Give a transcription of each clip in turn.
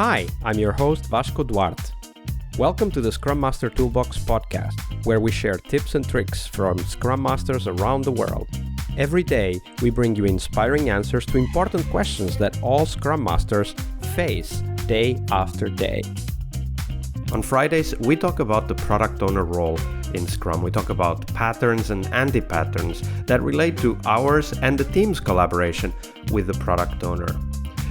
Hi, I'm your host Vasco Duarte. Welcome to the Scrum Master Toolbox podcast, where we share tips and tricks from Scrum Masters around the world. Every day, we bring you inspiring answers to important questions that all Scrum Masters face day after day. On Fridays, we talk about the product owner role in Scrum. We talk about patterns and anti-patterns that relate to ours and the team's collaboration with the product owner.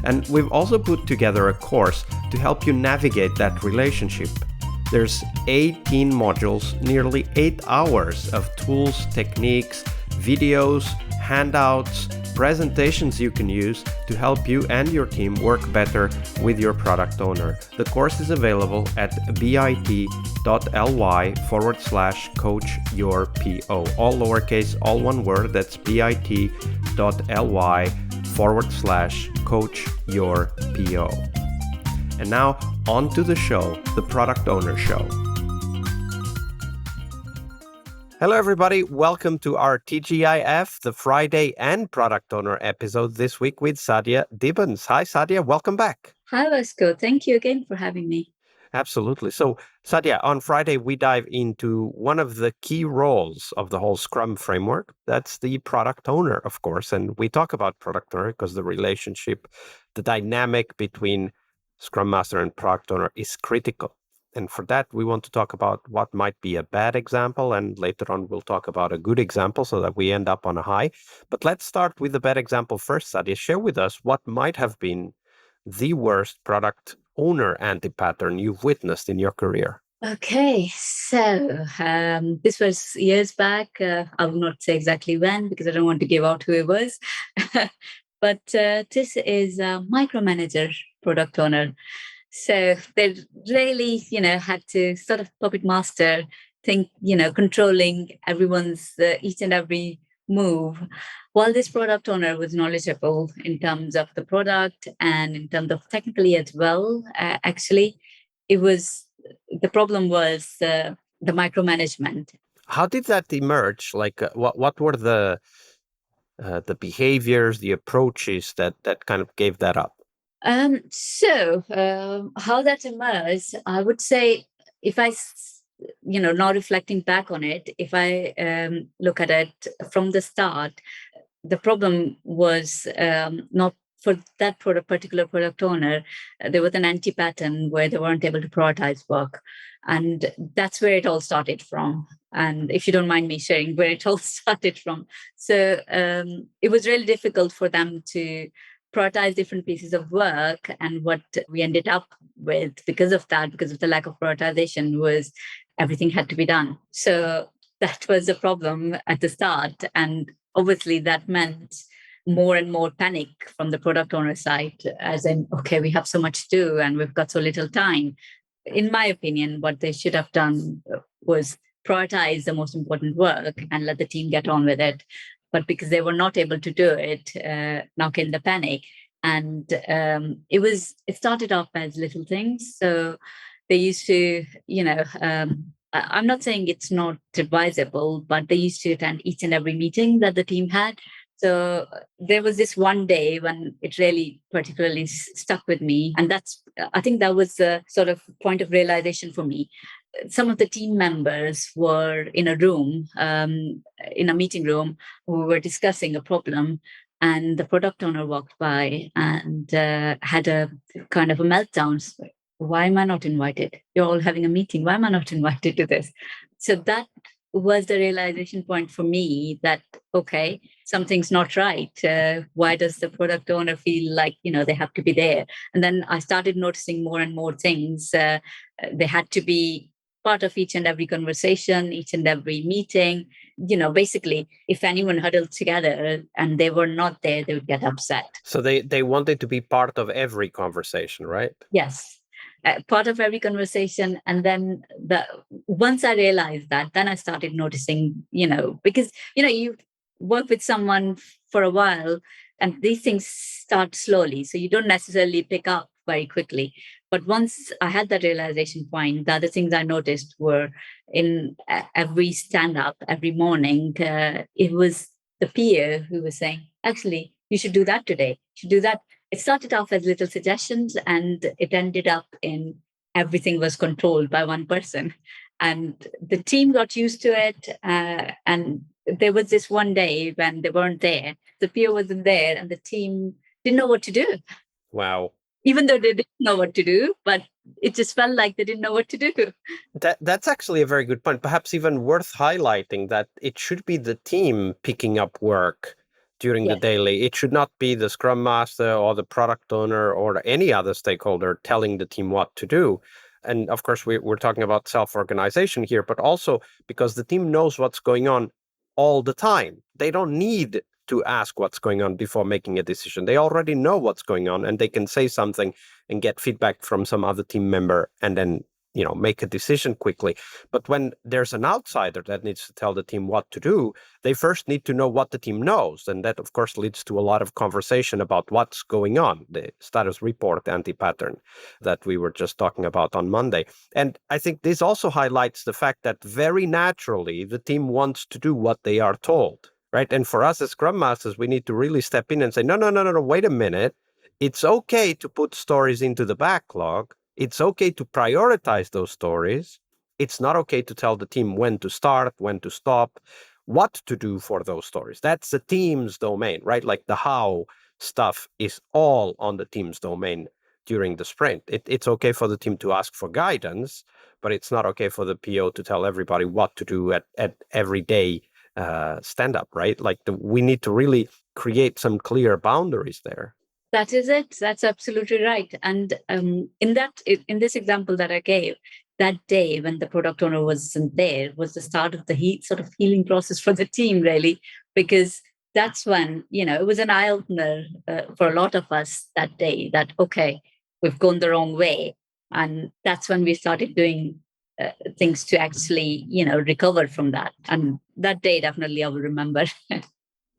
And we've also put together a course to help you navigate that relationship. There's 18 modules, nearly 8 hours of tools, techniques, videos, handouts, presentations you can use to help you and your team work better with your product owner. The course is available at bit.ly/coachyourPO. All lowercase, all one word. That's bit.ly/coachyourPO. And now, on to the show, the Product Owner Show. Hello, everybody. Welcome to our TGIF, the Friday and Product Owner episode this week with Sadia Dibbens. Hi, Sadia. Welcome back. Hi, Vasco. Thank you again for having me. Absolutely. So, Sadia, on Friday, we dive into one of the key roles of the whole Scrum framework. That's the product owner, of course. And we talk about product owner because the relationship, the dynamic between Scrum Master and product owner is critical. And for that, we want to talk about what might be a bad example. And later on, we'll talk about a good example so that we end up on a high. But let's start with the bad example first, Sadia. Share with us what might have been the worst product owner anti-pattern you've witnessed in your career. Okay, so this was years back. I will not say exactly when because I don't want to give out who it was. But this is a micromanager product owner. So they really, had to sort of puppet master, think, controlling everyone's each and every move. While this product owner was knowledgeable in terms of the product and in terms of technically as well, actually, the problem was the micromanagement. How did that emerge? What were the behaviors, the approaches that kind of gave that up? How that emerged, I would say, if I, now reflecting back on it, if I look at it from the start, the problem was not for that particular product owner. There was an anti-pattern where they weren't able to prioritize work. And that's where it all started from. And if you don't mind me sharing where it all started from. So it was really difficult for them to prioritize different pieces of work. And what we ended up with because of the lack of prioritization, was everything had to be done. So that was a problem at the start. And obviously that meant more and more panic from the product owner side, as in, okay, we have so much to do and we've got so little time. In my opinion, what they should have done was prioritize the most important work and let the team get on with it. But because they were not able to do it, now came the panic. And it started off as little things. So they used to, I'm not saying it's not advisable, but they used to attend each and every meeting that the team had. So there was this one day when it really particularly stuck with me. And I think that was the sort of point of realization for me. Some of the team members were in a room, in a meeting room, who were discussing a problem. And the product owner walked by and had a kind of a meltdown. Why am I not invited? You're all having a meeting. Why am I not invited to this? So that was the realization point for me that, okay, something's not right. Why does the product owner feel like, they have to be there? And then I started noticing more and more things. They had to be part of each and every conversation, each and every meeting. Basically, if anyone huddled together and they were not there, they would get upset. So they wanted to be part of every conversation, right? Yes. Part of every conversation. And then once I realized that, then I started noticing, because, you work with someone for a while and these things start slowly. So you don't necessarily pick up very quickly. But once I had that realization point, the other things I noticed were in every stand up, every morning, it was the peer who was saying, actually, you should do that today. You should do that. It started off as little suggestions, and it ended up in everything was controlled by one person. And the team got used to it. And there was this one day when they weren't there. The PO wasn't there, and the team didn't know what to do. Wow. Even though they didn't know what to do, but it just felt like they didn't know what to do. That's actually a very good point. Perhaps even worth highlighting that it should be the team picking up work during the Yes. daily. It should not be the Scrum Master or the product owner or any other stakeholder telling the team what to do. And of course, we're talking about self-organization here, but also because the team knows what's going on all the time. They don't need to ask what's going on before making a decision. They already know what's going on, and they can say something and get feedback from some other team member and then make a decision quickly. But when there's an outsider that needs to tell the team what to do, they first need to know what the team knows. And that, of course, leads to a lot of conversation about what's going on, the status report anti-pattern that we were just talking about on Monday. And I think this also highlights the fact that very naturally, the team wants to do what they are told, right? And for us as Scrum Masters, we need to really step in and say, no, wait a minute. It's okay to put stories into the backlog. It's okay to prioritize those stories. It's not okay to tell the team when to start, when to stop, what to do for those stories. That's the team's domain, right? Like the how stuff is all on the team's domain during the sprint. It's okay for the team to ask for guidance, but it's not okay for the PO to tell everybody what to do at every day stand up, right? Like we need to really create some clear boundaries there. That is it. That's absolutely right. And in this example that I gave, that day when the product owner wasn't there was the start of the sort of healing process for the team, really, because that's when it was an eye opener for a lot of us that day. That okay, we've gone the wrong way, and that's when we started doing things to actually recover from that. And that day definitely I will remember.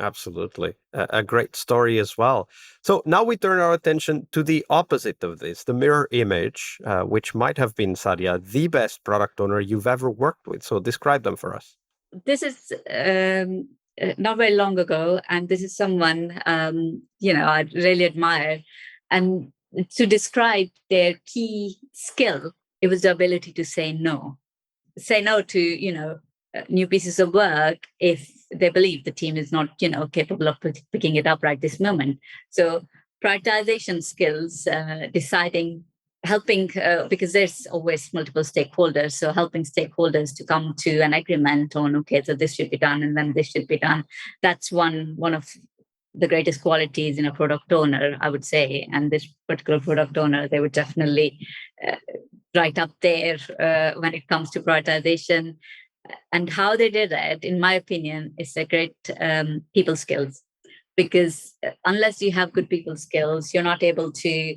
Absolutely. A great story as well. So now we turn our attention to the opposite of this, the mirror image, which might have been, Sadia, the best product owner you've ever worked with. So describe them for us. This is not very long ago, and this is someone I really admire. And to describe their key skill, it was the ability to say no. Say no to new pieces of work if they believe the team is not capable of picking it up right this moment. So prioritization skills, deciding, helping, because there's always multiple stakeholders, so helping stakeholders to come to an agreement on okay, so this should be done and then this should be done. That's one of the greatest qualities in a product owner, I would say. And this particular product owner, they would definitely right up there when it comes to prioritization. And how they did it, in my opinion, is a great people skills. Because unless you have good people skills, you're not able to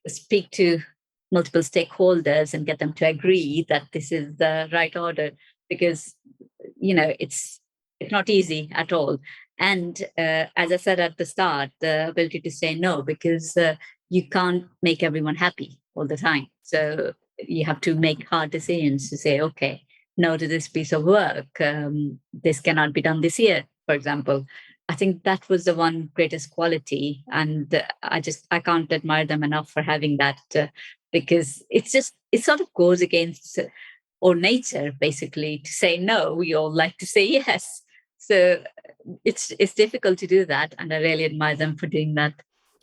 speak to multiple stakeholders and get them to agree that this is the right order. Because it's not easy at all. And as I said at the start, the ability to say no, because you can't make everyone happy all the time. So you have to make hard decisions to say, okay, no to this piece of work. This cannot be done this year, for example. I think that was the one greatest quality. And I can't admire them enough for having that because it sort of goes against our nature, basically, to say no. We all like to say yes. So it's difficult to do that. And I really admire them for doing that.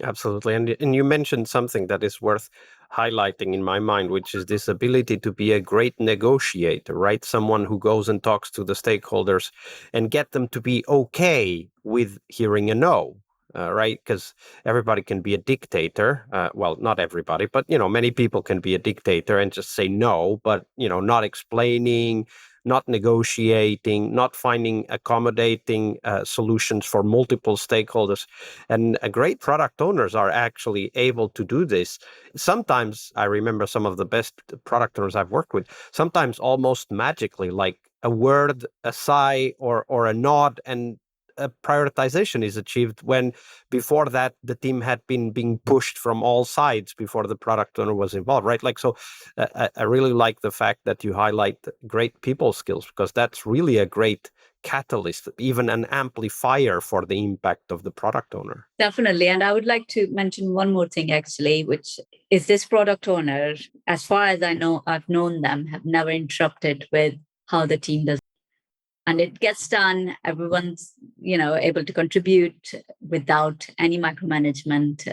Absolutely. And you mentioned something that is worth highlighting in my mind, which is this ability to be a great negotiator, right? Someone who goes and talks to the stakeholders and get them to be okay with hearing a no. Right? Because everybody can be a dictator. Well, not everybody, but, many people can be a dictator and just say no, but, not explaining, not negotiating, not finding accommodating solutions for multiple stakeholders. And great product owners are actually able to do this. Sometimes I remember some of the best product owners I've worked with, sometimes almost magically, like a word, a sigh, or a nod, and a prioritization is achieved when before that the team had been being pushed from all sides before the product owner was involved, right? Like, so I really like the fact that you highlight great people skills, because that's really a great catalyst, even an amplifier for the impact of the product owner. Definitely. And I would like to mention one more thing, actually, which is this product owner, as far as I know, I've known them, have never interrupted with how the team does. And it gets done. Everyone's, able to contribute without any micromanagement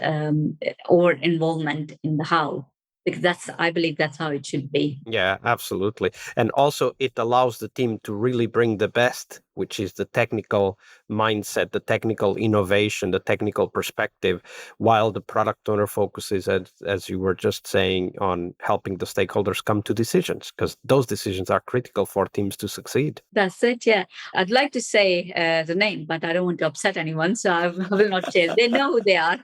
or involvement in the how. Because I believe that's how it should be. Yeah, absolutely. And also it allows the team to really bring the best, which is the technical mindset, the technical innovation, the technical perspective, while the product owner focuses, as you were just saying, on helping the stakeholders come to decisions, because those decisions are critical for teams to succeed. That's it, yeah. I'd like to say the name, but I don't want to upset anyone, so I will not share. They know who they are.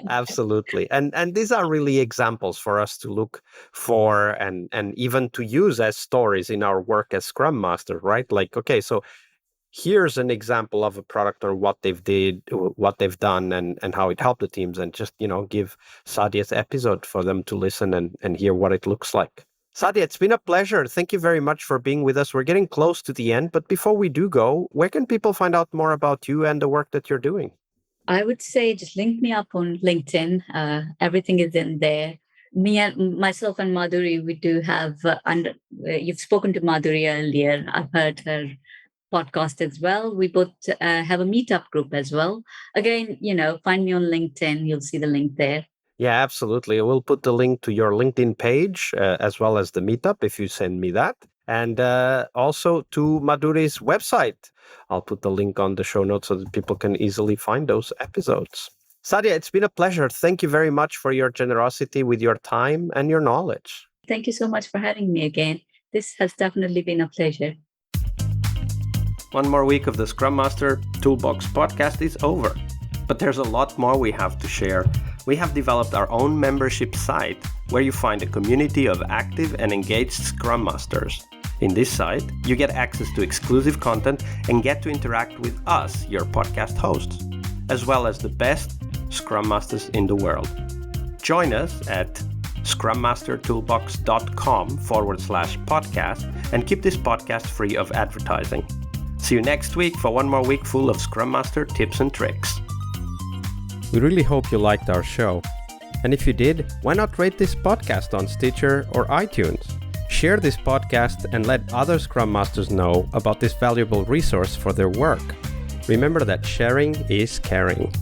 Absolutely. And these are really examples for us to look for and even to use as stories in our work as Scrum Master, right? Like, okay, so here's an example of a product or what they've done and how it helped the teams, and just, give Sadia's episode for them to listen and hear what it looks like. Sadia, it's been a pleasure. Thank you very much for being with us. We're getting close to the end, but before we do go, where can people find out more about you and the work that you're doing? I would say just link me up on LinkedIn. Everything is in there. Myself and Madhuri, we do have, you've spoken to Madhuri earlier. I've heard her podcast as well. We both have a meetup group as well. Again, find me on LinkedIn. You'll see the link there. Yeah, absolutely. We'll put the link to your LinkedIn page as well as the meetup if you send me that. And also to Madhuri's website. I'll put the link on the show notes so that people can easily find those episodes. Sadia, it's been a pleasure. Thank you very much for your generosity with your time and your knowledge. Thank you so much for having me again. This has definitely been a pleasure. One more week of the Scrum Master Toolbox podcast is over. But there's a lot more we have to share. We have developed our own membership site where you find a community of active and engaged Scrum Masters. In this site, you get access to exclusive content and get to interact with us, your podcast hosts, as well as the best Scrum Masters in the world. Join us at scrummastertoolbox.com/podcast and keep this podcast free of advertising. See you next week for one more week full of Scrum Master tips and tricks. We really hope you liked our show. And if you did, why not rate this podcast on Stitcher or iTunes? Share this podcast and let other Scrum Masters know about this valuable resource for their work. Remember that sharing is caring.